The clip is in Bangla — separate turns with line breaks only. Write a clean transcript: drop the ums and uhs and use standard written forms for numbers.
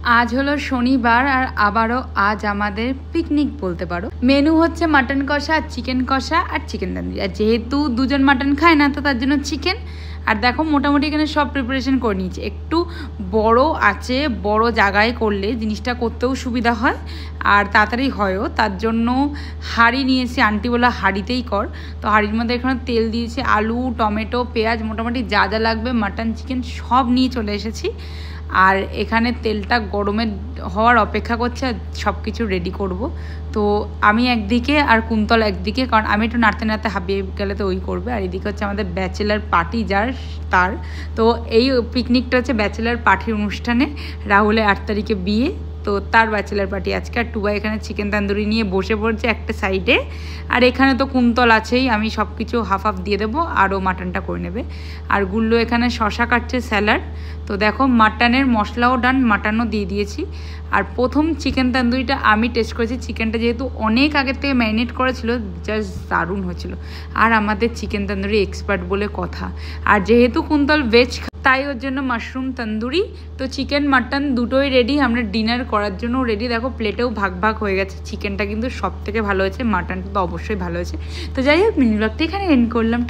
आज हलो शनिवार और आबारो आज आमादेर पिकनिक बोलते पारो। मेनू होच्छे मटन कषा, चिकेन कषा और चिकेन तंदूरी। और जेहेतु दुजन मटन खाय ना तो तार जोन्नो चिकेन। और देखो मोटामुटी एखाने सब प्रिपारेशन करे निয়েছি। एकटू बड़ो आँचे बड़ो जायगाय करले जिनिसटा करतेও सुविधा हय और ताड़ाताड़ी हयও। तार जोन्नो हाঁড়ি निয়েছি, आंटी बोला हाঁড়িতেই कर। तो हाঁড়ির मধ্যে एखाনে तेल दिয়েছি, आलू टमेटो पेঁয়াজ मोटामुटी जा जा लागবে मटन चिकेन सब निয়ে चले एसेছি। আর এখানে তেলটা গরমের হওয়ার অপেক্ষা করছে আর সব কিছু রেডি করব। তো আমি একদিকে আর কুন্তল একদিকে, কারণ আমি একটু নাড়তে নাড়তে হাঁপিয়ে গেলে তো ওই করবে। আর এদিকে হচ্ছে আমাদের ব্যাচেলার পার্টি যার তার। তো এই পিকনিকটা হচ্ছে ব্যাচেলার পার্টির অনুষ্ঠানে। রাহুলের 8 তারিখে বিয়ে, তো তার ব্যাচেলার পার্টি আজকে। আর টুবা এখানে চিকেন তন্দুরি নিয়ে বসে পড়ছে একটা সাইডে। আর এখানে তো কুন্তল আছেই, আমি সব কিছু হাফ হাফ দিয়ে দেবো আর ও মাটনটা করে নেবে। আর গুল্লো এখানে শশা কাটছে, স্যালাড। তো দেখো মাটনের মশলাও ডান, মাটনও দিয়ে দিয়েছি। আর প্রথম চিকেন তন্দুরিটা আমি টেস্ট করেছি। চিকেনটা যেহেতু অনেক আগের থেকে ম্যারিনেট করা ছিল, জাস্ট দারুণ হয়েছিল। আর আমাদের চিকেন তন্দুরি এক্সপার্ট বলে কথা। আর যেহেতু কুন্তল ভেজ তাই ওর জন্য মাশরুম তন্দুরি। তো চিকেন মাটন দুটোই রেডি, আমরা ডিনার করার জন্য রেডি। দেখো প্লেটেও ভাগ ভাগ হয়ে গেছে। চিকেনটা কিন্তু সব থেকে ভালো হয়েছে, মাটনটা তো অবশ্যই ভালো হয়েছে। তো যাই হোক, মিনি ব্লগটা এখানে এন্ড করলাম।